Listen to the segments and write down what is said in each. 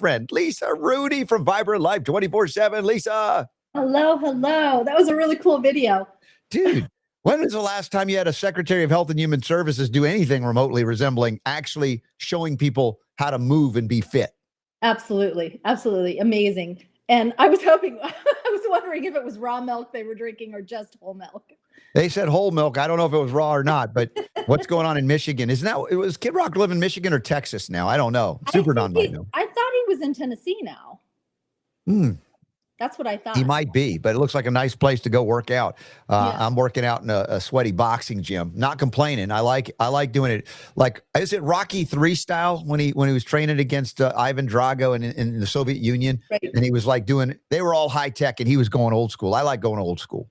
friend, Lisa Rooney from Vibrant Life 24/7. Lisa. Hello, hello. That was a really cool video. Dude, when was the last time you had a Secretary of Health and Human Services do anything remotely resembling actually showing people how to move and be fit? Absolutely. Absolutely. Amazing. And I was hoping, I was wondering if it was raw milk they were drinking or just whole milk. They said whole milk. I don't know if it was raw or not, but what's going on in Michigan? Isn't that, it was Kid Rock live in Michigan or Texas now? I don't know. Super Don might know. I thought he was in Tennessee now. That's what I thought. He might be, but it looks like a nice place to go work out. Yeah. I'm working out in a sweaty boxing gym. Not complaining. I like doing it. Like, is it Rocky III style when he was training against Ivan Drago in the Soviet Union? Right. And he was like they were all high tech and he was going old school. I like going old school.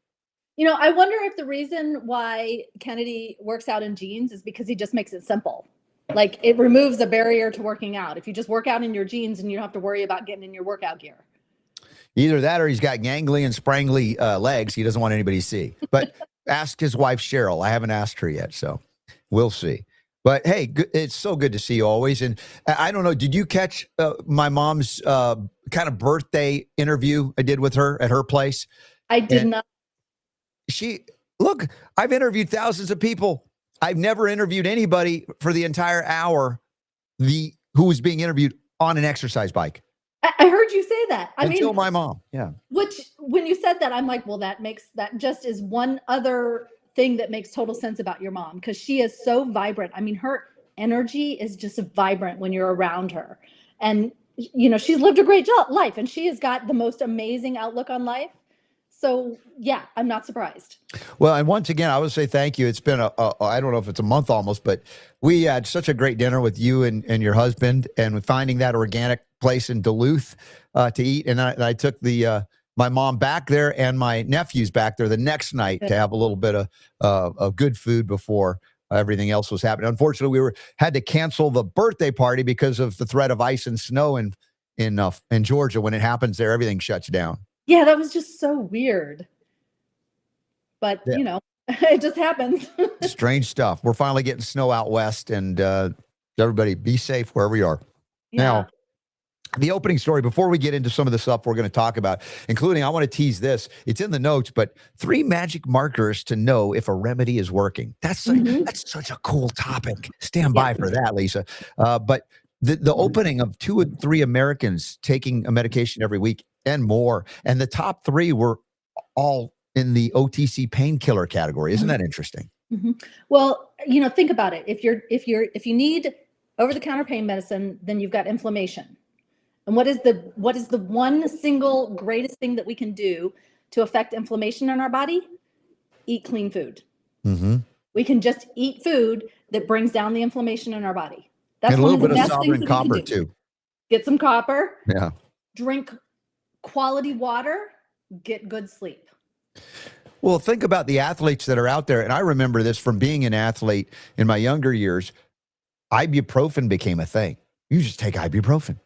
You know, I wonder if the reason why Kennedy works out in jeans is because he just makes it simple. Like, it removes a barrier to working out. If you just work out in your jeans and you don't have to worry about getting in your workout gear. Either that or he's got gangly and sprangly legs he doesn't want anybody to see. But ask his wife, Cheryl. I haven't asked her yet, so we'll see. But, hey, it's so good to see you always. And I don't know, did you catch my mom's kind of birthday interview I did with her at her place? I did not. Look, I've interviewed thousands of people. I've never interviewed anybody for the entire hour who was being interviewed on an exercise bike. I heard you say that. Until my mom, yeah. Which, when you said that, I'm like, well, that just is one other thing that makes total sense about your mom, because she is so vibrant. I mean, her energy is just vibrant when you're around her. And, you know, she's lived a great life and she has got the most amazing outlook on life. So, yeah, I'm not surprised. Well, and once again, I would say thank you. It's been I don't know if it's a month almost, but we had such a great dinner with you and your husband, and finding that organic place in Duluth to eat. And I took my mom back there and my nephews back there the next night to have a little bit of good food before everything else was happening. Unfortunately, we had to cancel the birthday party because of the threat of ice and snow in Georgia. When it happens there, everything shuts down. Yeah, that was just so weird. But, you know, it just happens. Strange stuff. We're finally getting snow out west, and everybody be safe wherever you are. Yeah. Now, the opening story, before we get into some of the stuff we're going to talk about, including, I want to tease this. It's in the notes, but 3 magic markers to know if a remedy is working. That's such a cool topic. Stand by for that, Lisa. But the opening of 2 or 3 Americans taking a medication every week and more, and the top 3 were all in the OTC painkiller category. Isn't that interesting? Well, you know, think about it. If you need over-the-counter pain medicine, then you've got inflammation. And what is the one single greatest thing that we can do to affect inflammation in our body? Eat clean food. We can just eat food that brings down the inflammation in our body. That's and a little one of bit the of best things sovereign that we can copper do. too. Get some copper. Yeah. Drink quality water. Get good sleep. Well, think about the athletes that are out there. And I remember this from being an athlete in my younger years. Ibuprofen became a thing. You just take ibuprofen.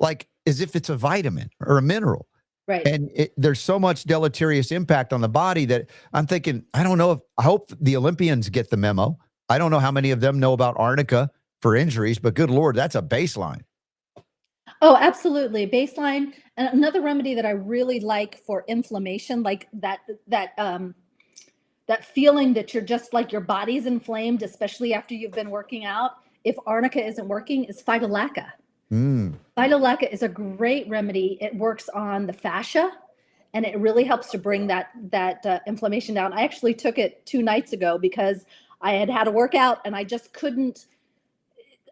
Like as if it's a vitamin or a mineral. Right. And there's so much deleterious impact on the body that I'm thinking, I hope the Olympians get the memo. I don't know how many of them know about arnica for injuries, but good Lord, that's a baseline. Oh, absolutely. Baseline. And another remedy that I really like for inflammation, like that feeling that you're just like your body's inflamed, especially after you've been working out. If arnica isn't working, is phytolacca. Phytolacca is a great remedy. It works on the fascia, and it really helps to bring that inflammation down. I actually took it 2 nights ago because I had a workout and I just couldn't.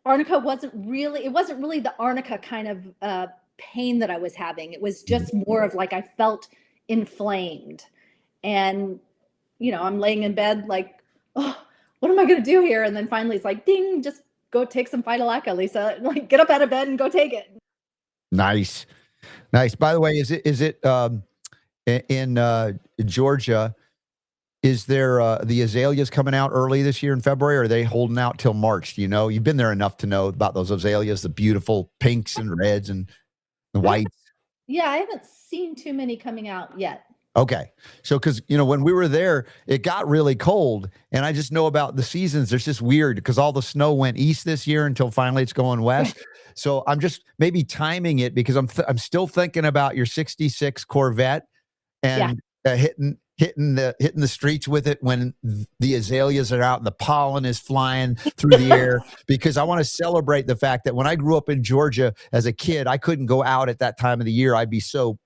Arnica wasn't really the arnica kind of pain that I was having. It was just more of like I felt inflamed, and you know, I'm laying in bed like, oh, what am I going to do here? And then finally it's like, ding, just go take some phytolacca, Lisa. Like, get up out of bed and go take it. Nice. By the way, is it in Georgia? Is there the azaleas coming out early this year in February, or are they holding out till March? Do you know? You've been there enough to know about those azaleas, the beautiful pinks and reds and the whites. Yeah, I haven't seen too many coming out yet. Okay. So, because, you know, when we were there, it got really cold, and I just know about the seasons. There's just weird because all the snow went east this year until finally it's going west. So I'm just maybe timing it because I'm still thinking about your 66 Corvette and hitting the streets with it when the azaleas are out and the pollen is flying through the air, because I want to celebrate the fact that when I grew up in Georgia as a kid, I couldn't go out at that time of the year. I'd be so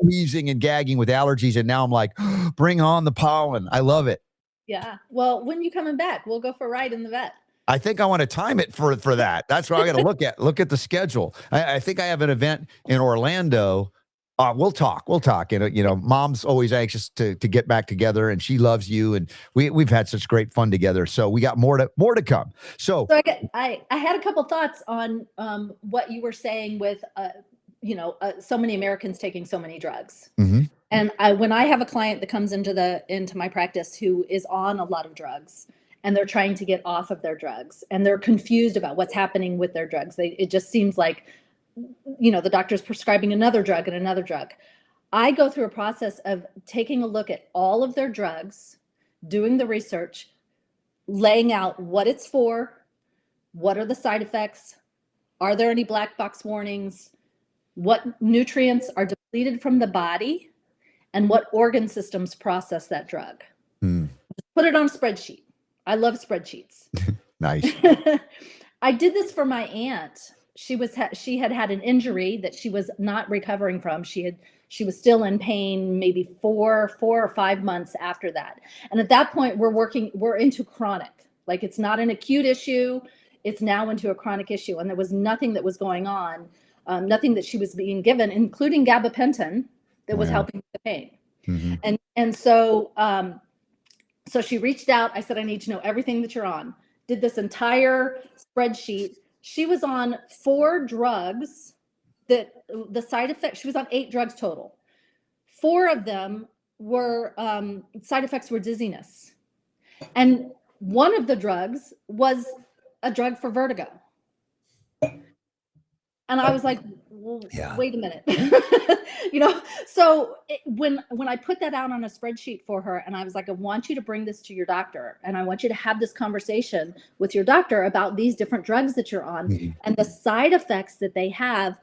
wheezing and gagging with allergies, and now I'm like, bring on the pollen. I love it. Yeah. Well, when you coming back? We'll go for a ride in the vet. I think I want to time it for that. That's what I got to look at the schedule. I think I have an event in Orlando. We'll talk. And Mom's always anxious to get back together, and she loves you, and we've had such great fun together. So we got more to come. So I had a couple thoughts on what you were saying with so many Americans taking so many drugs. Mm-hmm. And when I have a client that comes into my practice who is on a lot of drugs, and they're trying to get off of their drugs, and they're confused about what's happening with their drugs. It just seems like, the doctor's prescribing another drug and another drug. I go through a process of taking a look at all of their drugs, doing the research, laying out what it's for, what are the side effects, are there any black box warnings, what nutrients are depleted from the body, and what organ systems process that drug. Just put it on a spreadsheet. I love spreadsheets. Nice. I did this for my aunt. She had had an injury that she was not recovering from. She was still in pain, maybe 4 or 5 months after that. And at that point, we're into chronic. Like, it's not an acute issue. It's now into a chronic issue. And there was nothing that was going on, nothing that she was being given, including gabapentin, that was helping with the pain. Mm-hmm. And so she reached out. I said, I need to know everything that you're on. Did this entire spreadsheet. She was on 4 drugs that the side effects, she was on 8 drugs total. 4 of them were, side effects were dizziness. And one of the drugs was a drug for vertigo. And I was like, well, wait a minute. So when I put that out on a spreadsheet for her, and I was like, I want you to bring this to your doctor, and I want you to have this conversation with your doctor about these different drugs that you're on and the side effects that they have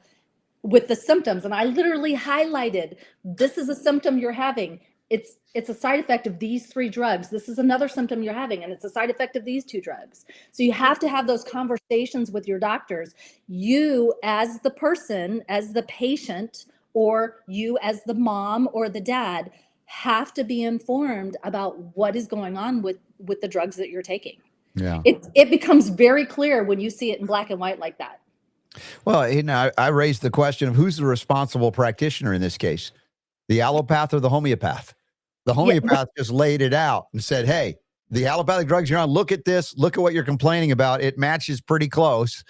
with the symptoms. And I literally highlighted, this is a symptom you're having. It's a side effect of these 3 drugs. This is another symptom you're having, and it's a side effect of these 2 drugs. So you have to have those conversations with your doctors. You as the person, as the patient, or you as the mom or the dad, have to be informed about what is going on with the drugs that you're taking. Yeah. It becomes very clear when you see it in black and white like that. Well, I raised the question of who's the responsible practitioner in this case, the allopath or the homeopath. The homeopath just laid it out and said, hey, the allopathic drugs you're on, look at this, look at what you're complaining about. It matches pretty close.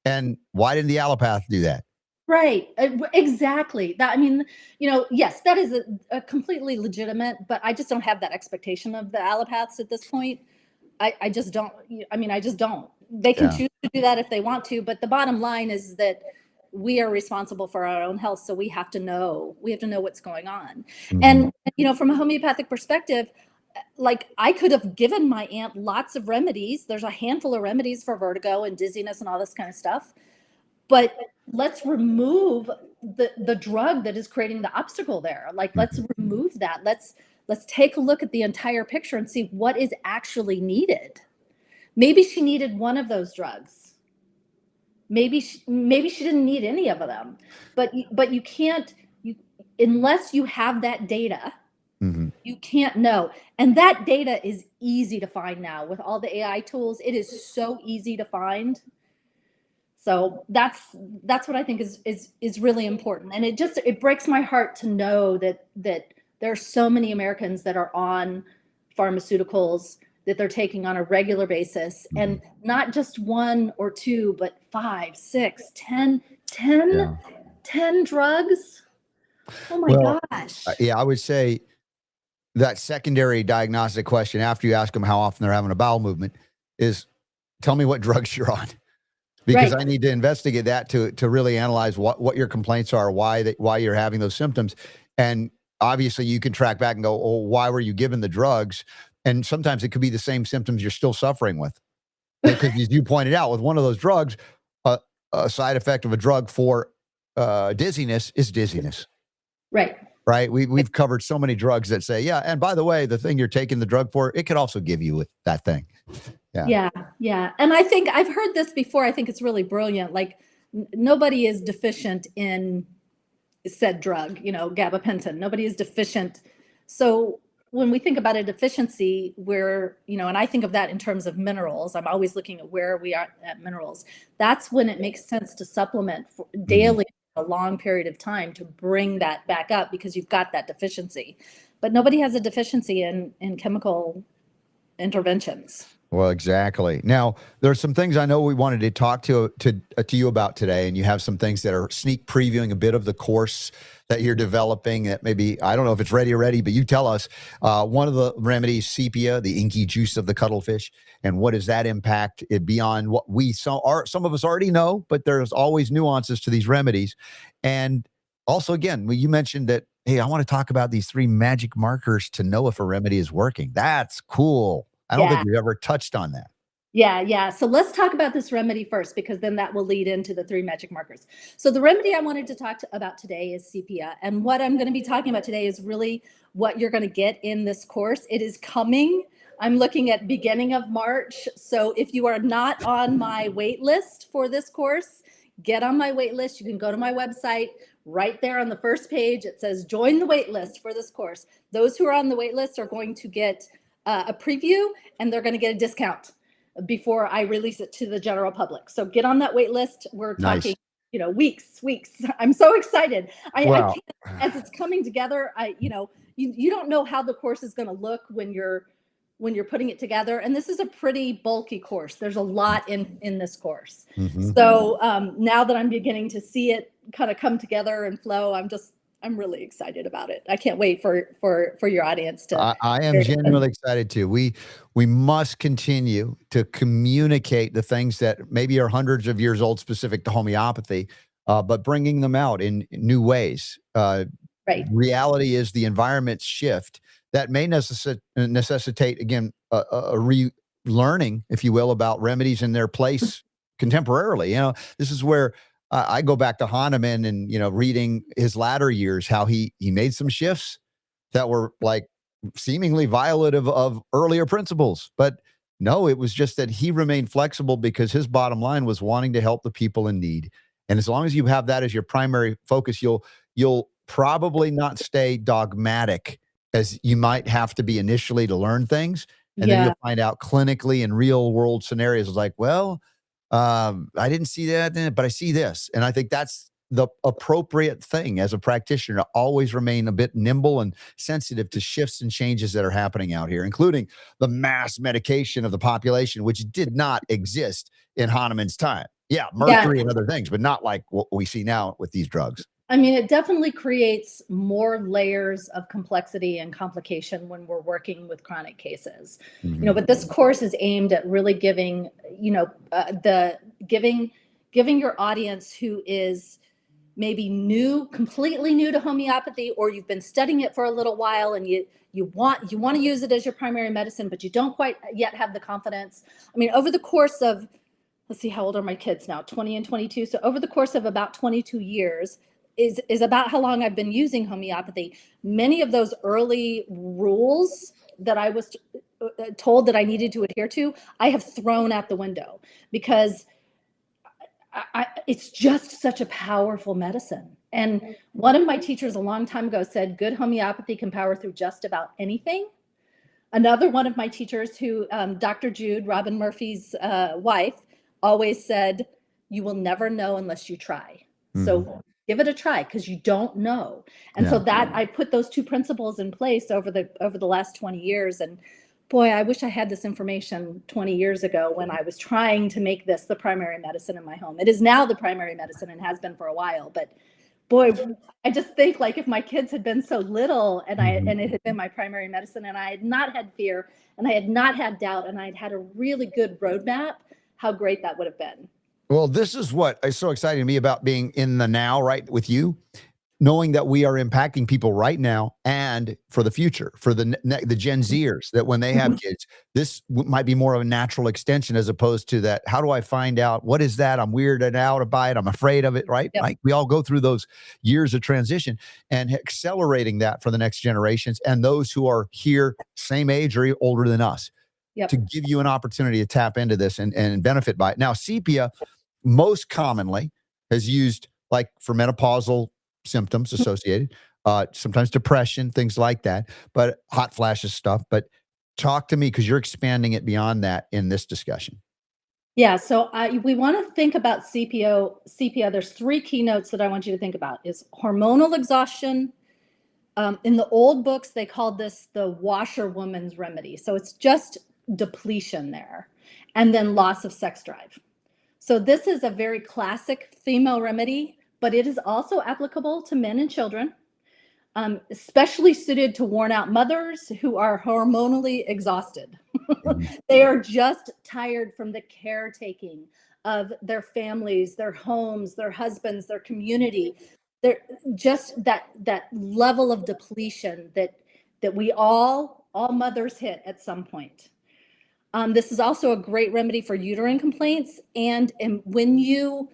And why didn't the allopath do that? Right. Exactly. Yes, that is a completely legitimate, but I just don't have that expectation of the allopaths at this point. I just don't. I just don't. They can choose to do that if they want to, but the bottom line is that we are responsible for our own health. So we have to know what's going on. Mm-hmm. And, from a homeopathic perspective, like, I could have given my aunt lots of remedies. There's a handful of remedies for vertigo and dizziness and all this kind of stuff, but let's remove the drug that is creating the obstacle there. Like, let's remove that. Let's take a look at the entire picture and see what is actually needed. Maybe she needed one of those drugs. Maybe she didn't need any of them, but you can't, unless you have that data, you can't know. And that data is easy to find now with all the AI tools. It is so easy to find. So that's what I think is really important. And it breaks my heart to know that there are so many Americans that are on pharmaceuticals that they're taking on a regular basis, and not just 1 or 2, but 5, 6, 10 drugs. Oh my gosh. I would say that secondary diagnostic question after you ask them how often they're having a bowel movement is, tell me what drugs you're on, because I need to investigate that to really analyze what your complaints are, why you're having those symptoms. And obviously you can track back and go, oh, why were you given the drugs? And sometimes it could be the same symptoms you're still suffering with. Because as you pointed out, with one of those drugs, a side effect of a drug for dizziness is dizziness. Right. Right. We've covered so many drugs that say, yeah. And by the way, the thing you're taking the drug for, it could also give you that thing. Yeah. Yeah. Yeah. And I think I've heard this before. I think it's really brilliant. Like nobody is deficient in said drug, gabapentin. Nobody is deficient. So when we think about a deficiency, and I think of that in terms of minerals, I'm always looking at where we are at minerals. That's when it makes sense to supplement daily a long period of time to bring that back up because you've got that deficiency. But nobody has a deficiency in chemical interventions. Well, exactly. Now, there's some things I know we wanted to talk to you about today, and you have some things that are sneak previewing a bit of the course that you're developing that maybe, I don't know if it's ready already, but you tell us. One of the remedies, Sepia, the inky juice of the cuttlefish, and what does that impact it beyond what we some of us already know, but there's always nuances to these remedies. And also, again, you mentioned that, hey, I want to talk about these 3 magic markers to know if a remedy is working. That's cool. I don't think we've ever touched on that. Yeah. So let's talk about this remedy first, because then that will lead into the 3 magic markers. So the remedy I wanted to talk about today is Sepia. And what I'm going to be talking about today is really what you're going to get in this course. It is coming. I'm looking at beginning of March. So if you are not on my wait list for this course, get on my wait list. You can go to my website. Right there on the first page, it says join the wait list for this course. Those who are on the wait list are going to get a preview, and they're going to get a discount before I release it to the general public. So get on that wait list. We're talking, weeks. I'm so excited. I can't, as it's coming together, you don't know how the course is going to look when you're putting it together. And this is a pretty bulky course. There's a lot in this course. So now that I'm beginning to see it kind of come together and flow, I'm really excited about it. I can't wait for your audience to. I am genuinely excited too. We must continue to communicate the things that maybe are hundreds of years old, specific to homeopathy, but bringing them out in new ways. Right. Reality is the environment shift that may necessitate again a relearning, if you will, about remedies in their place contemporarily. This is where I go back to Hahnemann and, reading his latter years, how he made some shifts that were like seemingly violative of earlier principles. But no, it was just that he remained flexible because his bottom line was wanting to help the people in need. And as long as you have that as your primary focus, you'll probably not stay dogmatic as you might have to be initially to learn things. And then you'll find out clinically in real world scenarios like, well, I didn't see that, but I see this. And I think that's the appropriate thing as a practitioner, to always remain a bit nimble and sensitive to shifts and changes that are happening out here, including the mass medication of the population, which did not exist in Hahnemann's time. Yeah, mercury and other things, but not like what we see now with these drugs. I mean, it definitely creates more layers of complexity and complication when we're working with chronic cases. But this course is aimed at really giving, giving your audience who is maybe completely new to homeopathy, or you've been studying it for a little while and you want to use it as your primary medicine, but you don't quite yet have the confidence. I mean, over the course of, let's see, how old are my kids now? 20 and 22. So over the course of about 22 years, is about how long I've been using homeopathy. Many of those early rules that I was told that I needed to adhere to, I have thrown out the window because it's just such a powerful medicine. And one of my teachers a long time ago said, good homeopathy can power through just about anything. Another one of my teachers who, Dr. Jude, Robin Murphy's wife, always said, you will never know unless you try. So give it a try, because you don't know. And so that I put those 2 principles in place over the last 20 years. And boy, I wish I had this information 20 years ago when I was trying to make this the primary medicine in my home. It is now the primary medicine and has been for a while. But boy, I just think, like, if my kids had been so little and it had been my primary medicine and I had not had fear and I had not had doubt and I had had a really good roadmap, how great that would have been. Well, this is what is so exciting to me about being in the now, right, with you. knowing that we are impacting people right now and for the future, for the Gen Zers, that when they have kids, this might be more of a natural extension as opposed to that. How do I find out what is that? I'm weirded out by it. I'm afraid of it. Right? Yep. Like we all go through those years of transition, and accelerating that for the next generations and those who are here, same age or older than us, to give you an opportunity to tap into this and benefit by it. Now, sepia most commonly is used like for menopausal symptoms associated, sometimes depression, things like that, but hot flashes stuff. But talk to me, because you're expanding it beyond that in this discussion. Yeah, so we want to think about sepia. There's 3 keynotes that I want you to think about: is hormonal exhaustion. In the old books, they called this the washerwoman's remedy. So it's just depletion there, and then loss of sex drive. So this is a very classic female remedy, but it is also applicable to men and children, especially suited to worn out mothers who are hormonally exhausted. They are just tired from the caretaking of their families, their homes, their husbands, their community. They're just that level of depletion that we all mothers hit at some point. This is also a great remedy for uterine complaints. And when you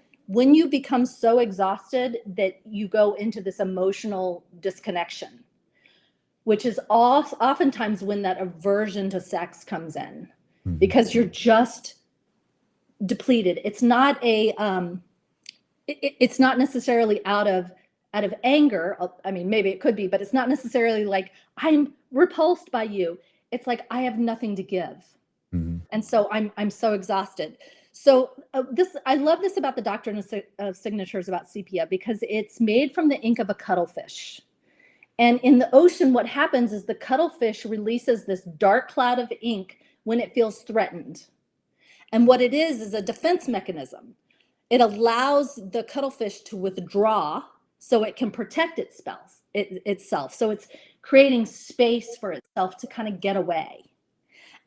become so exhausted that you go into this emotional disconnection, which is oftentimes when that aversion to sex comes in, because you're just depleted. It's not it's not necessarily out of anger. I mean, maybe it could be, but it's not necessarily like I'm repulsed by you. It's like I have nothing to give. And so I'm so exhausted. So I love this about the doctrine of signatures about sepia, because it's made from the ink of a cuttlefish. And in the ocean, what happens is the cuttlefish releases this dark cloud of ink when it feels threatened. And what it is a defense mechanism. It allows the cuttlefish to withdraw so it can protect itself. So it's creating space for itself to kind of get away.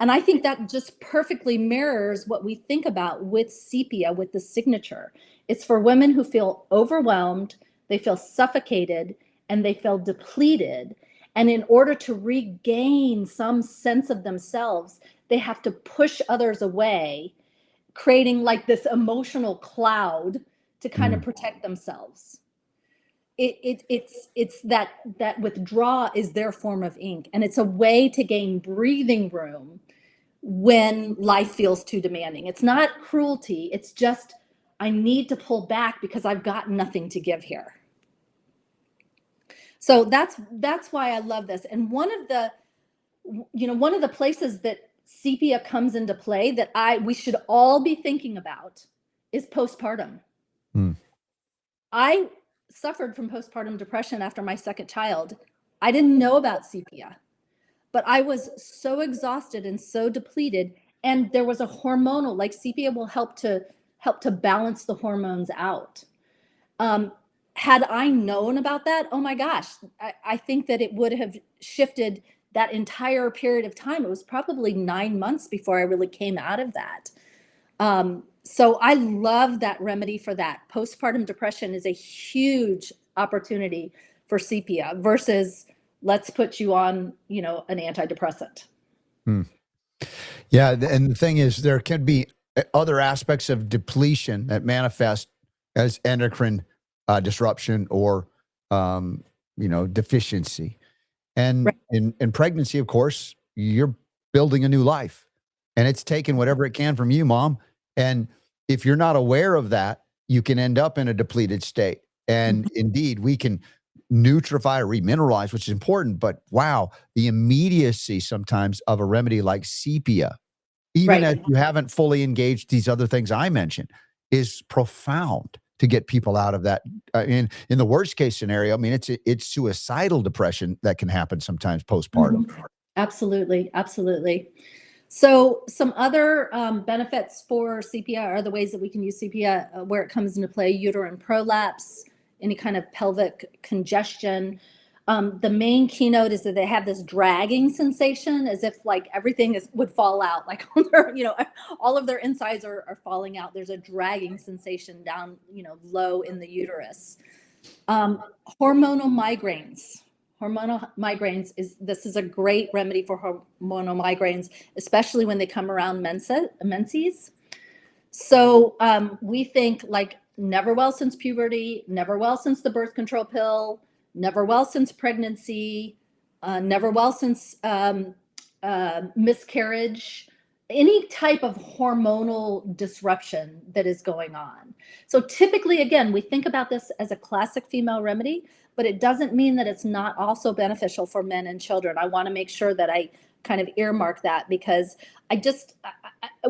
And I think that just perfectly mirrors what we think about with sepia, with the signature. It's for women who feel overwhelmed, they feel suffocated, and they feel depleted. And in order to regain some sense of themselves, they have to push others away, creating like this emotional cloud to kind of protect themselves. It's that withdraw is their form of ink, and it's a way to gain breathing room when life feels too demanding. It's not cruelty. It's just, I need to pull back because I've got nothing to give here. So that's why I love this. And one of the places that sepia comes into play that we should all be thinking about is postpartum. I suffered from postpartum depression after my second child. I didn't know about sepia, but I was so exhausted and so depleted. And there was a hormonal, like sepia will help to balance the hormones out. Had I known about that, oh my gosh, I think that it would have shifted that entire period of time. It was probably 9 months before I really came out of that. So I love that remedy for that. Postpartum depression is a huge opportunity for sepia versus let's put you on, an antidepressant. Yeah. And the thing is, there can be other aspects of depletion that manifest as endocrine disruption or, deficiency. And in pregnancy, of course, you're building a new life, and it's taking whatever it can from you, mom. And if you're not aware of that, you can end up in a depleted state. And indeed, we can nutrify or remineralize, which is important. But wow, the immediacy sometimes of a remedy like sepia, even as you haven't fully engaged these other things I mentioned, is profound to get people out of that. In the worst case scenario, I mean, it's suicidal depression that can happen sometimes postpartum. Absolutely. Absolutely. So some other benefits for sepia are the ways that we can use sepia where it comes into play: uterine prolapse, any kind of pelvic congestion. The main keynote is that they have this dragging sensation, as if like everything would fall out, like on their, all of their insides are falling out. There's a dragging sensation down, low in the uterus. Hormonal migraines. Hormonal migraines this is a great remedy for hormonal migraines, especially when they come around menses. So we think like never well since puberty, never well since the birth control pill, never well since pregnancy, never well since miscarriage, any type of hormonal disruption that is going on. So typically, again, we think about this as a classic female remedy, but it doesn't mean that it's not also beneficial for men and children. I want to make sure that I kind of earmark that, because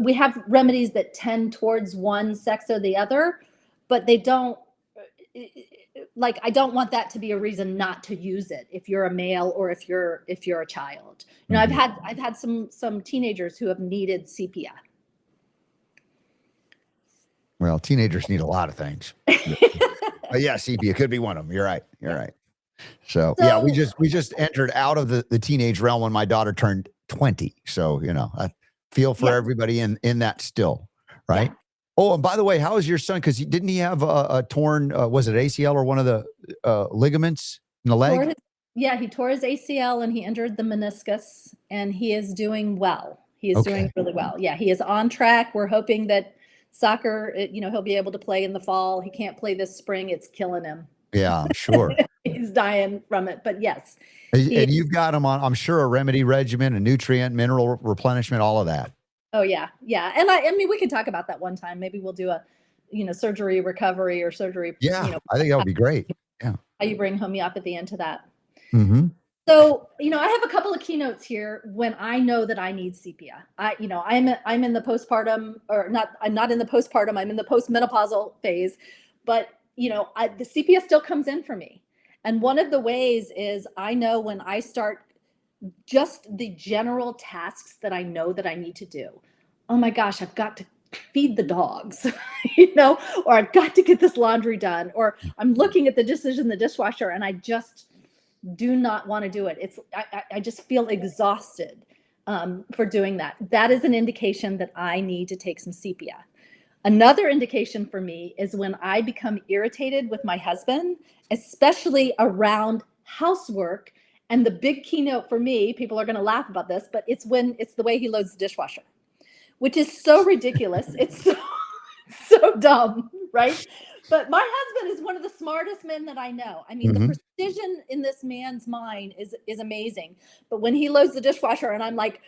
we have remedies that tend towards one sex or the other, but they don't, like, I don't want that to be a reason not to use it if you're a male or if you're a child. You know, I've had some teenagers who have needed sepia. Well, teenagers need a lot of things. But yeah, sepia could be one of them. You're right. You're right. So yeah, we just entered out of the teenage realm when my daughter turned 20. So, you know, I feel for everybody in that still, right? Yeah. Oh, and by the way, how is your son? Because didn't he have a torn, was it ACL or one of the ligaments in the leg? He tore his ACL and he injured the meniscus, and he is doing well. He is doing really well. Yeah, he is on track. We're hoping that soccer, he'll be able to play in the fall. He can't play this spring. It's killing him. Yeah, I'm sure. He's dying from it, but yes. And you've got him on, I'm sure, a remedy regimen, a nutrient, mineral replenishment, all of that. Oh yeah. Yeah. And I mean, we can talk about that one time. Maybe we'll do a, surgery recovery or surgery. Yeah. I think that would be great. Yeah. How you bring homeopathy into that. Mm-hmm. So, I have a couple of keynotes here when I know that I need sepia. I'm in the postpartum, or not, I'm not in the postpartum, I'm in the postmenopausal phase, but the sepia still comes in for me. And one of the ways is I know when I start just the general tasks that I know that I need to do. Oh my gosh, I've got to feed the dogs, or I've got to get this laundry done, or I'm looking at the dishes in the dishwasher and I just do not want to do it. I just feel exhausted for doing that. That is an indication that I need to take some sepia. Another indication for me is when I become irritated with my husband, especially around housework. And the big keynote for me, people are going to laugh about this, but it's the way he loads the dishwasher, which is so ridiculous. It's so dumb, right? But my husband is one of the smartest men that I know. I mean, the precision in this man's mind is amazing. But when he loads the dishwasher and I'm like,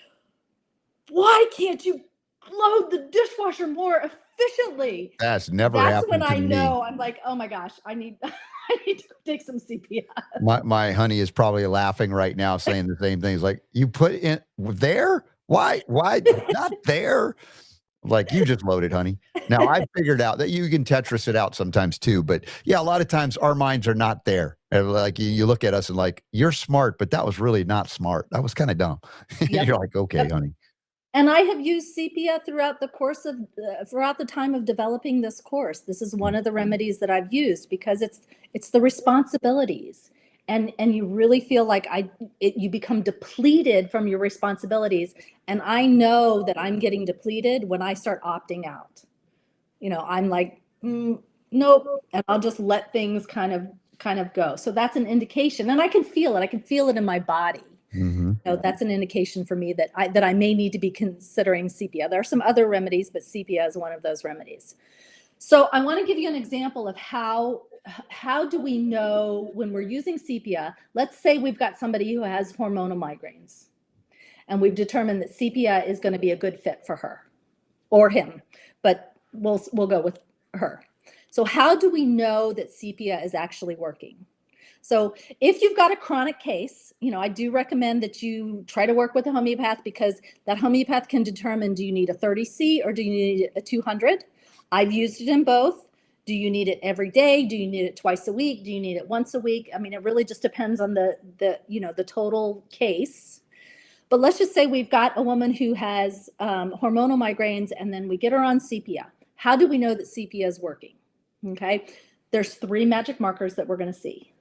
why can't you load the dishwasher more efficiently? That's never happened to me. That's when I know. I'm like, oh my gosh, I need to take some sepia. My honey is probably laughing right now, saying the same things. Like, you put in there? Why not there? Like, you just loaded, honey. Now, I figured out that you can Tetris it out sometimes too. But yeah, a lot of times our minds are not there. And like, you look at us and like, you're smart, but that was really not smart. That was kind of dumb. Yep. You're like, okay, honey. And I have used sepia throughout the time of developing this course. This is one of the remedies that I've used because it's the responsibilities, and you really feel like you become depleted from your responsibilities. And I know that I'm getting depleted when I start opting out. I'm like, nope, and I'll just let things kind of go. So that's an indication, and I can feel it. I can feel it in my body. Mm-hmm. That's an indication for me that I may need to be considering sepia. There are some other remedies, but sepia is one of those remedies. So I want to give you an example of how do we know when we're using sepia. Let's say we've got somebody who has hormonal migraines, and we've determined that sepia is going to be a good fit for her or him, but we'll go with her. So how do we know that sepia is actually working? So if you've got a chronic case, I do recommend that you try to work with a homeopath, because that homeopath can determine, do you need a 30C or do you need a 200? I've used it in both. Do you need it every day? Do you need it twice a week? Do you need it once a week? I mean, it really just depends on the total case. But let's just say we've got a woman who has hormonal migraines, and then we get her on sepia. How do we know that sepia is working? Okay, there's 3 magic markers that we're going to see.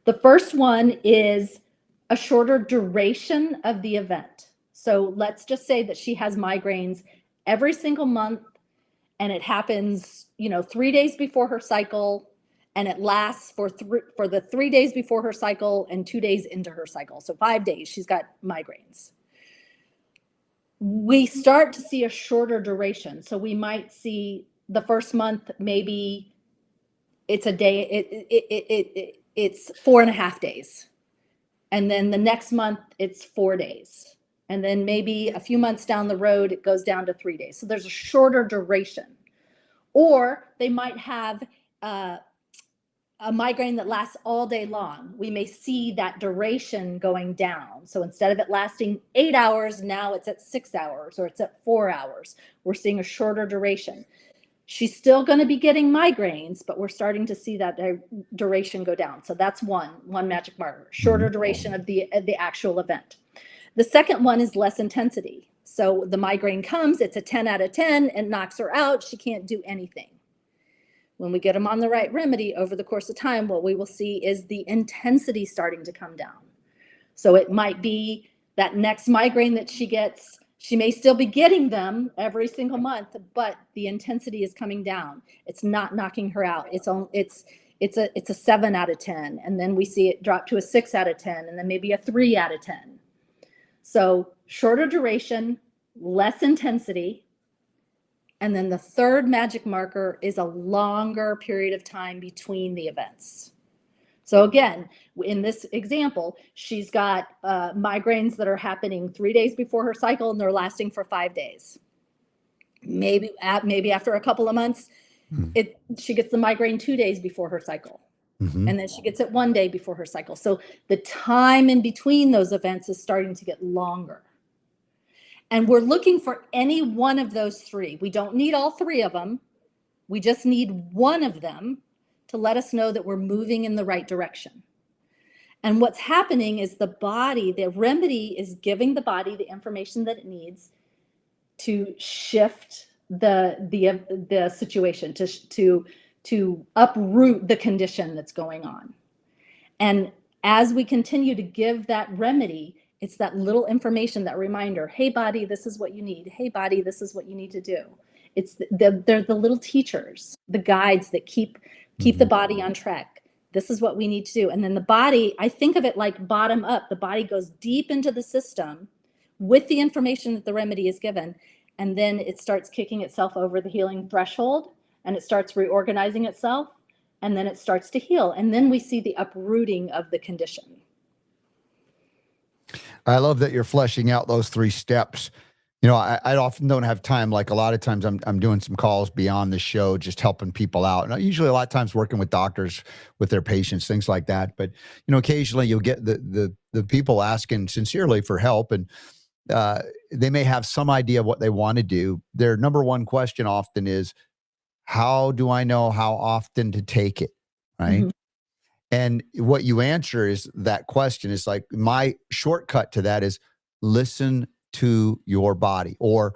The first one is a shorter duration of the event. So let's just say that she has migraines every single month, and it happens, 3 days before her cycle, and it lasts for the 3 days before her cycle and 2 days into her cycle. So 5 days she's got migraines. We start to see a shorter duration. So we might see the first month, maybe it's a day, it's 4.5 days. And then the next month it's 4 days. And then maybe a few months down the road, it goes down to 3 days. So there's a shorter duration. Or they might have a migraine that lasts all day long. We may see that duration going down. So instead of it lasting 8 hours, now it's at 6 hours or it's at 4 hours. We're seeing a shorter duration. She's still going to be getting migraines, but we're starting to see that duration go down. So that's one magic marker, shorter duration of the actual event. The second one is less intensity. So the migraine comes, it's a 10 out of 10 and knocks her out. She can't do anything. When we get them on the right remedy over the course of time, what we will see is the intensity starting to come down. So it might be that next migraine that she gets, she may still be getting them every single month, but the intensity is coming down. It's not knocking her out. It's a 7 out of 10. And then we see it drop to a 6 out of 10, and then maybe a 3 out of 10. So shorter duration, less intensity. And then the third magic marker is a longer period of time between the events. So again, in this example, she's got migraines that are happening 3 days before her cycle, and they're lasting for 5 days. Maybe after a couple of months, she gets the migraine 2 days before her cycle. And then she gets it 1 day before her cycle. So the time in between those events is starting to get longer. And we're looking for any one of those three. We don't need all three of them. We just need one of them to let us know that we're moving in the right direction. And what's happening is the remedy is giving the body the information that it needs to shift the situation, to uproot the condition that's going on. And as we continue to give that remedy, it's that little information, that reminder, hey, body, this is what you need. Hey, body, this is what you need to do. They're the little teachers, the guides that keep the body on track. This is what we need to do. And then the body, I think of it like bottom up. The body goes deep into the system with the information that the remedy is given. And then it starts kicking itself over the healing threshold, and it starts reorganizing itself. And then it starts to heal. And then we see the uprooting of the condition. I love that you're fleshing out those 3 steps. You know, I often don't have time. Like a lot of times I'm doing some calls beyond the show, just helping people out. And usually a lot of times working with doctors, with their patients, things like that. But, you know, occasionally you'll get the people asking sincerely for help, and they may have some idea of what they want to do. Their number one question often is, how do I know how often to take it? Right. And what you answer is that question is like, my shortcut to that is listen to your body, or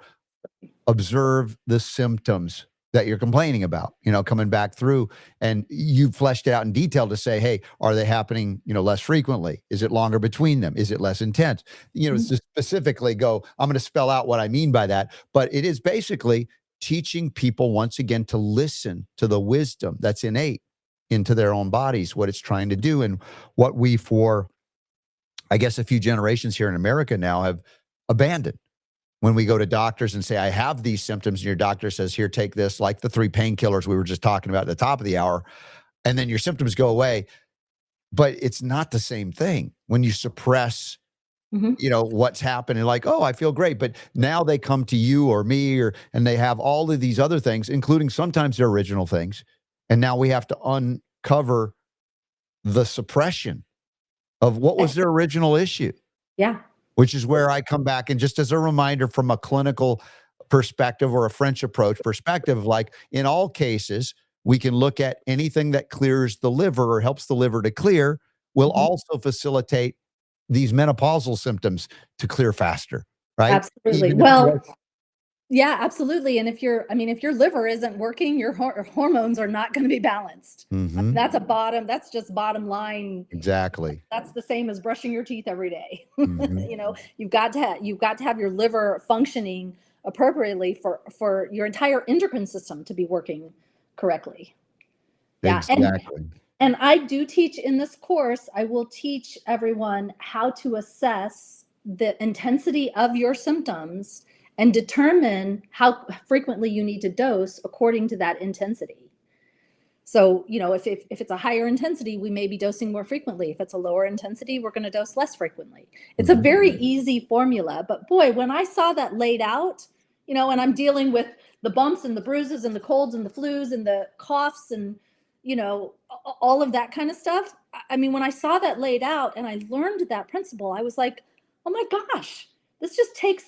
observe the symptoms that you're complaining about, you know, coming back through. And you fleshed it out in detail to say, hey, are they happening, you know, less frequently? Is it longer between them? Is it less intense? You know, to specifically go, I'm going to spell out what I mean by that. But it is basically teaching people once again to listen to the wisdom that's innate into their own bodies, what it's trying to do. And what we, for I guess a few generations here in America now, have abandoned. When we go to doctors and say, I have these symptoms, and your doctor says, here, take this, like the 3 painkillers we were just talking about at the top of the hour, and then your symptoms go away. But it's not the same thing when you suppress, you know, what's happening. Like, oh, I feel great. But now they come to you or me, and they have all of these other things, including sometimes their original things. And now we have to uncover the suppression of what was their original issue. Yeah. Which is where I come back. And just as a reminder, from a clinical perspective or a French approach perspective, like in all cases, we can look at anything that clears the liver or helps the liver to clear will also facilitate these menopausal symptoms to clear faster, right? Absolutely. Well, yeah, absolutely. And if your liver isn't working, your hormones are not going to be balanced. That's just bottom line. Exactly. That's the same as brushing your teeth every day. You know, you've got to have your liver functioning appropriately for your entire endocrine system to be working correctly. Yeah. Exactly. And I do teach in this course, I will teach everyone how to assess the intensity of your symptoms and determine how frequently you need to dose according to that intensity. So, if it's a higher intensity, we may be dosing more frequently. If it's a lower intensity, we're going to dose less frequently. It's a very easy formula. But boy, when I saw that laid out, and I'm dealing with the bumps and the bruises and the colds and the flus and the coughs and, all of that kind of stuff. I mean, when I saw that laid out and I learned that principle, I was like, oh my gosh, this just takes,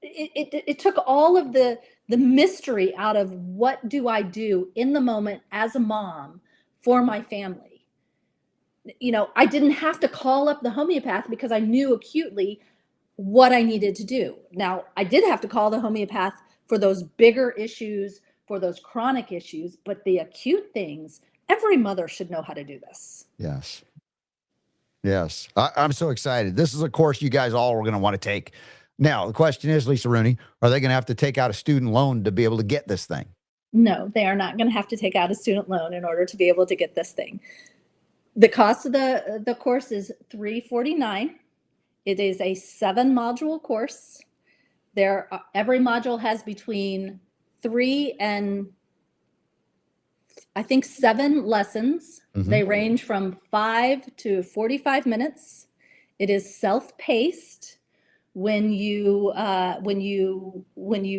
it took all of the mystery out of what do I do in the moment as a mom for my family. I didn't have to call up the homeopath because I knew acutely what I needed to do. Now, I did have to call the homeopath for those bigger issues, for those chronic issues, but the acute things, every mother should know how to do this. Yes. Yes. I'm so excited. This is a course you guys all are going to want to take. Now, the question is, Lisa Rooney, are they going to have to take out a student loan to be able to get this thing? No, they are not going to have to take out a student loan in order to be able to get this thing. The cost of the course is $349. It is a 7-module course. Every module has between 3 and I think 7 lessons. They range from 5 to 45 minutes. It is self-paced. When you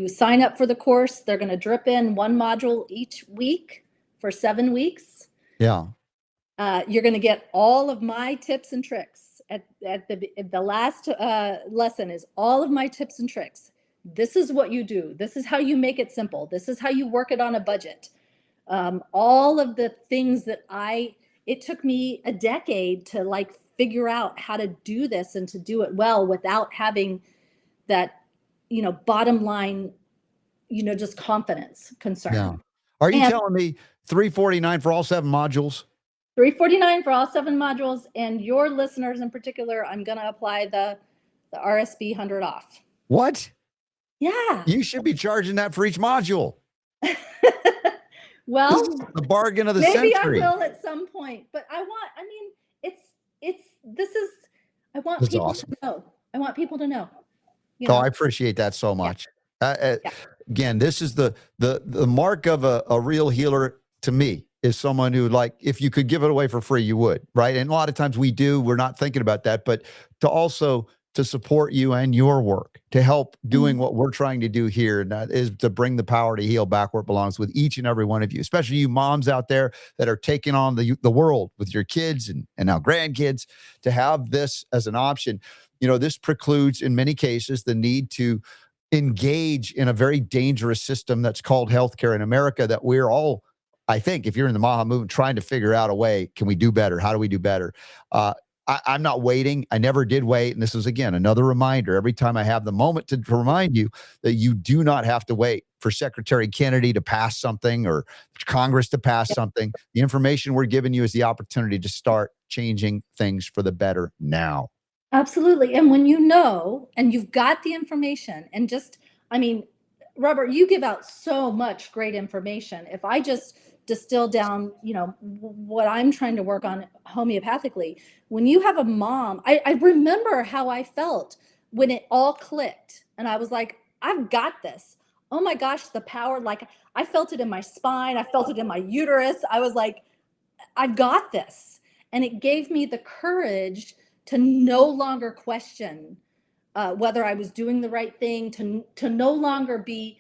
sign up for the course, they're going to drip in 1 module each week for 7 weeks. Yeah. You're going to get all of my tips and tricks. At the last lesson is all of my tips and tricks. This is what you do. This is how you make it simple. This is how you work it on a budget. All of the things that it took me a decade to figure out how to do this and to do it well without having that, bottom line, just confidence concern. Yeah. Are you telling me $349 for all 7 modules? $349 for all 7 modules, and your listeners in particular, I'm going to apply the RSB 100 off. What? Yeah. You should be charging that for each module. Well, this is the bargain of the maybe century. I will at some point, but I want people awesome. to know. I want people to know. Oh, I appreciate that so much. Yeah. Again, this is the mark of a real healer to me is someone who, if you could give it away for free, you would, right? And a lot of times we're not thinking about that, but to support you and your work, to help doing what we're trying to do here, and that is to bring the power to heal back where it belongs with each and every one of you, especially you moms out there that are taking on the world with your kids and now grandkids, to have this as an option. This precludes, in many cases, the need to engage in a very dangerous system that's called healthcare in America that we're all, I think, if you're in the Maha movement, trying to figure out a way, can we do better? How do we do better? I'm not waiting. I never did wait. And this is, again, another reminder every time I have the moment to remind you that you do not have to wait for Secretary Kennedy to pass something or Congress to pass something. The information we're giving you is the opportunity to start changing things for the better now. Absolutely. And when and you've got the information and Robert, you give out so much great information. If I just distill down, what I'm trying to work on homeopathically, when you have a mom, I remember how I felt when it all clicked and I was like, I've got this. Oh my gosh, the power, I felt it in my spine. I felt it in my uterus. I was like, I've got this. And it gave me the courage to no longer question whether I was doing the right thing, to no longer be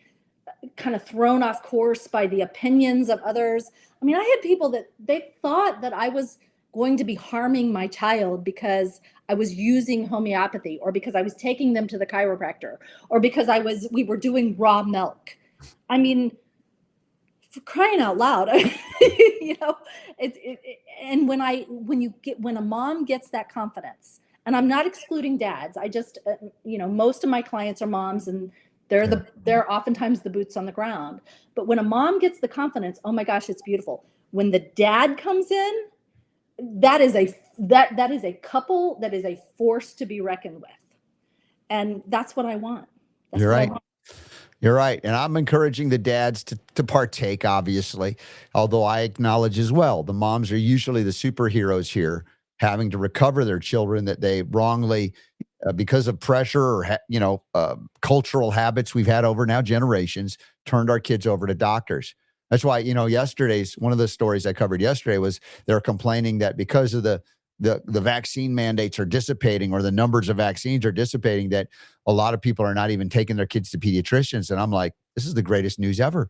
kind of thrown off course by the opinions of others. I mean, I had people that they thought that I was going to be harming my child because I was using homeopathy, or because I was taking them to the chiropractor, or because we were doing raw milk. I mean, for crying out loud, and when a mom gets that confidence, and I'm not excluding dads, I just, most of my clients are moms, and they're oftentimes the boots on the ground. But when a mom gets the confidence, oh my gosh, it's beautiful. When the dad comes in, that is a couple that is a force to be reckoned with. And that's what I want. You're right. You're right. And I'm encouraging the dads to partake, obviously, although I acknowledge as well the moms are usually the superheroes here, having to recover their children that they wrongly, because of pressure or, cultural habits we've had over now generations, turned our kids over to doctors. That's why, one of the stories I covered yesterday was they're complaining that because of the vaccine mandates are dissipating, or the numbers of vaccines are dissipating, that a lot of people are not even taking their kids to pediatricians. And I'm like, this is the greatest news ever.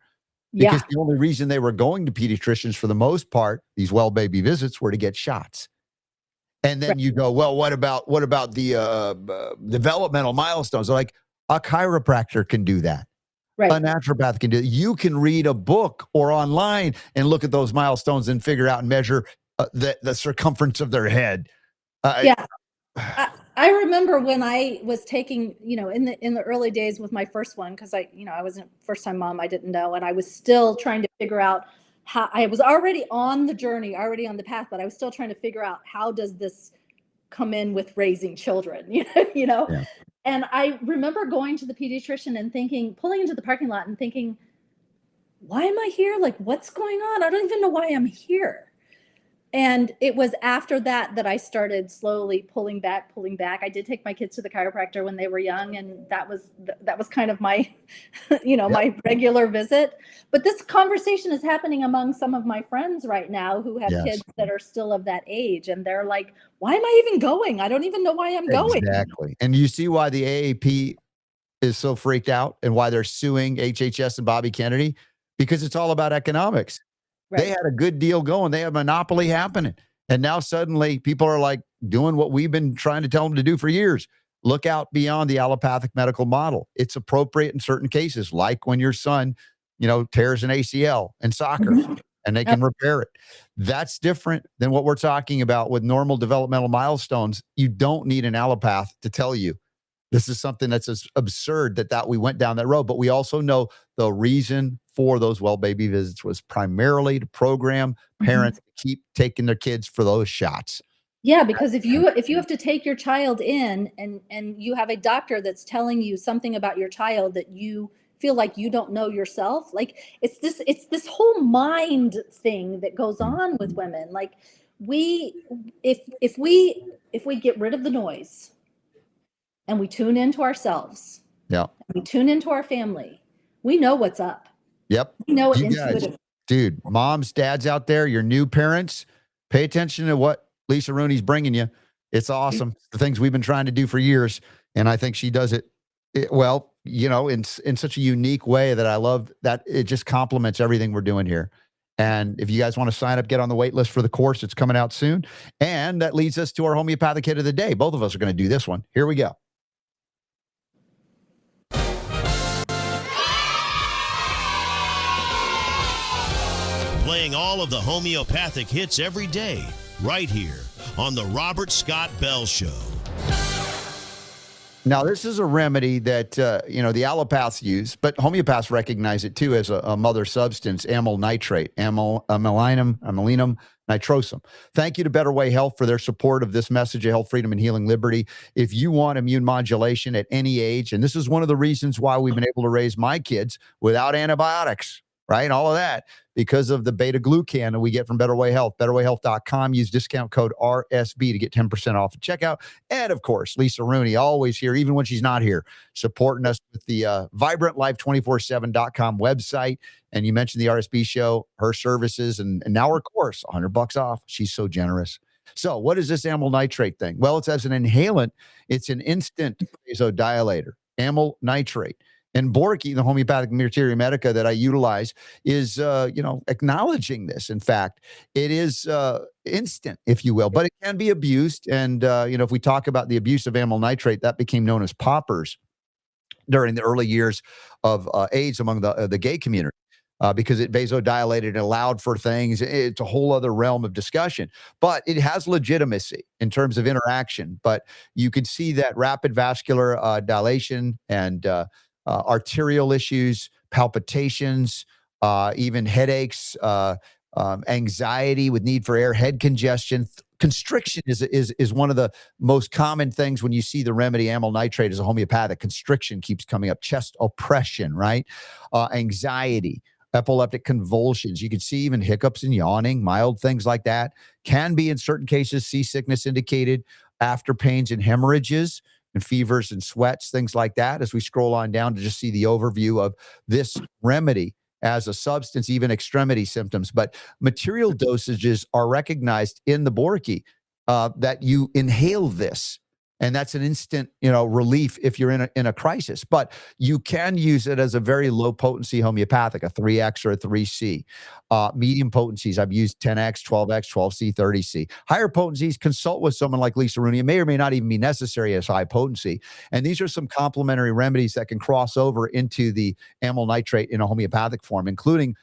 Because Yeah. the only reason they were going to pediatricians for the most part, these well baby visits, were to get shots. And then Right. you go, well, what about the developmental milestones? They're like, a chiropractor can do that. A Right. naturopath can do it. You can read a book or online and look at those milestones and figure out and measure the circumference of their head. Yeah. I remember when I was taking, in the early days with my first one, because I wasn't first time mom, I didn't know, and I was still trying to figure out how. I was already on the journey, already on the path, but I was still trying to figure out, how does this come in with raising children, Yeah. And I remember going to the pediatrician and pulling into the parking lot and thinking, why am I here? Like, what's going on? I don't even know why I'm here. And it was after that I started slowly pulling back. I did take my kids to the chiropractor when they were young, and that was kind of my, Yep. my regular visit. But this conversation is happening among some of my friends right now who have Yes. kids that are still of that age, and they're like, "Why am I even going? I don't even know why I'm going." Exactly. And you see why the AAP is so freaked out and why they're suing HHS and Bobby Kennedy, because it's all about economics. They Right. had a good deal going. They had a monopoly happening. And now suddenly people are like doing what we've been trying to tell them to do for years. Look out beyond the allopathic medical model. It's appropriate in certain cases, like when your son, tears an ACL in soccer Mhm. and they can repair it. That's different than what we're talking about with normal developmental milestones. You don't need an allopath to tell you this is something that's as absurd that we went down that road. But we also know the reason for those well baby visits was primarily to program parents to keep taking their kids for those shots. Yeah, because if you have to take your child in, and you have a doctor that's telling you something about your child that you feel like you don't know yourself, like, it's this whole mind thing that goes on with women. Like, if we get rid of the noise and we tune into ourselves, Yeah. we tune into our family, we know what's up. Yep. We know it You guys, intuitively. dude, moms, dads out there, your new parents, pay attention to what Lisa Rooney's bringing you. It's awesome. It's the things we've been trying to do for years. And I think she does it well, in such a unique way that I love that it just complements everything we're doing here. And if you guys want to sign up, get on the wait list for the course. It's coming out soon. And that leads us to our homeopathic hit of the day. Both of us are going to do this one. Here we go. Playing all of the homeopathic hits every day, right here on the Robert Scott Bell Show. Now, this is a remedy that, the allopaths use, but homeopaths recognize it too as a mother substance, amyl nitrate, amelinum nitrosum. Thank you to Better Way Health for their support of this message of health, freedom, and healing liberty. If you want immune modulation at any age, and this is one of the reasons why we've been able to raise my kids without antibiotics, right? All of that because of the beta glucan that we get from Better Way Health. BetterWayHealth.com. Use discount code RSB to get 10% off at checkout. And of course, Lisa Rooney, always here, even when she's not here, supporting us with the VibrantLife247.com website. And you mentioned the RSB show, her services, and now her course, $100 off. She's so generous. So what is this amyl nitrate thing? Well, it's as an inhalant. It's an instant vasodilator, amyl nitrate. And Borky, the homeopathic materia medica that I utilize, is, acknowledging this. In fact, it is instant, if you will, but it can be abused. And, if we talk about the abuse of amyl nitrate, that became known as poppers during the early years of AIDS among the gay community. Because it vasodilated and allowed for things. It's a whole other realm of discussion, but it has legitimacy in terms of interaction. But you can see that rapid vascular dilation and arterial issues, palpitations, even headaches, anxiety with need for air, head congestion, constriction is one of the most common things when you see the remedy amyl nitrate as a homeopathic. Constriction keeps coming up, chest oppression, right? Anxiety, epileptic convulsions. You can see even hiccups and yawning, mild things like that. Can be in certain cases seasickness indicated, after pains and hemorrhages and fevers and sweats, things like that. As we scroll on down to just see the overview of this remedy as a substance, even extremity symptoms. But material dosages are recognized in the Borky that you inhale this. And that's an instant, relief if you're in a crisis. But you can use it as a very low potency homeopathic, a 3X or a 3C. Medium potencies, I've used 10X, 12X, 12C, 30C. Higher potencies, consult with someone like Lisa Rooney. It may or may not even be necessary as high potency. And these are some complementary remedies that can cross over into the amyl nitrate in a homeopathic form, including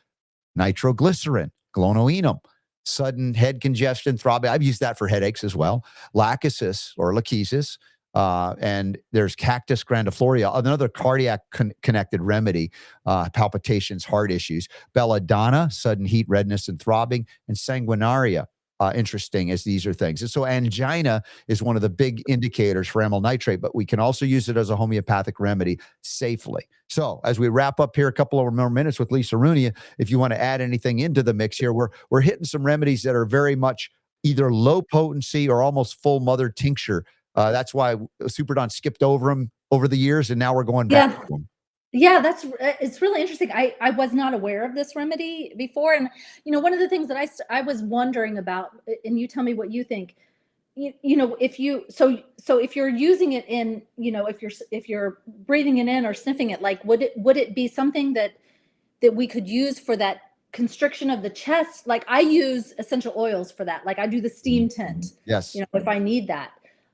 nitroglycerin, glonoenum, sudden head congestion, throbbing. I've used that for headaches as well. Lachesis or lachesis. And there's cactus grandifloria, another cardiac connected remedy, palpitations, heart issues. Belladonna, sudden heat, redness, and throbbing. And sanguinaria, interesting as these are things. And so angina is one of the big indicators for amyl nitrate, but we can also use it as a homeopathic remedy safely. So as we wrap up here, a couple of more minutes with Lisa Rooney, if you want to add anything into the mix here, we're hitting some remedies that are very much either low potency or almost full mother tincture. That's why Super Don skipped over them over the years, and now we're going back to them. Yeah, it's really interesting. I was not aware of this remedy before. And, one of the things that I was wondering about, and you tell me what you think, if you're using it in, if you're breathing it in or sniffing it, like, would it be something that we could use for that constriction of the chest? Like, I use essential oils for that. Like, I do the steam tint. Yes. If I need that.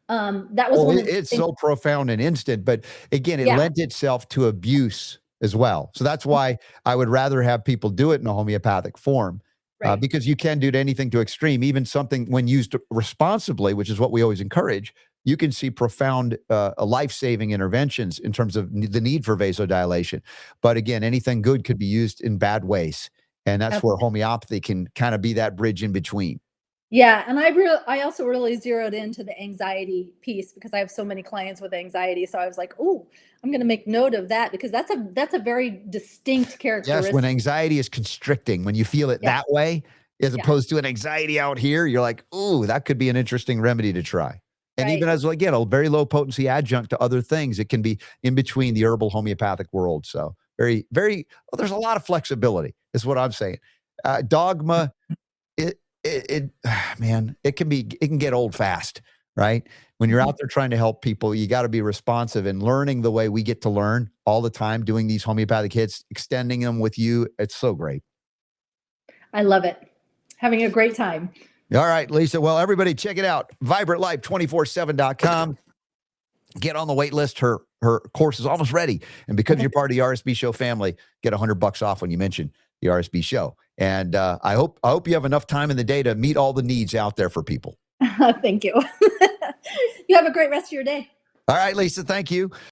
That was it's so profound and instant, but again, it lent itself to abuse as well. So that's why I would rather have people do it in a homeopathic form, because you can do anything to extreme, even something when used responsibly, which is what we always encourage. You can see profound life-saving interventions in terms of the need for vasodilation. But again, anything good could be used in bad ways. And that's where homeopathy can kind of be that bridge in between. Yeah, and I also really zeroed into the anxiety piece because I have so many clients with anxiety. So I was like, oh, I'm going to make note of that because that's a very distinct characteristic. Yes, when anxiety is constricting, when you feel it that way, as opposed to an anxiety out here, you're like, ooh, that could be an interesting remedy to try. And even as, again, a very low potency adjunct to other things, it can be in between the herbal homeopathic world. So very, very, there's a lot of flexibility is what I'm saying. Dogma, man, it can get old fast, right? When you're out there trying to help people, you got to be responsive and learning the way we get to learn all the time, doing these homeopathic hits, extending them with you. It's so great. I love it. Having a great time. All right, Lisa. Well, everybody check it out. VibrantLife247.com. Get on the wait list. Her course is almost ready. And because you're part of the RSB Show family, get $100 off when you mention the RSB Show. And I hope you have enough time in the day to meet all the needs out there for people. Thank you. You have a great rest of your day. All right, Lisa, thank you.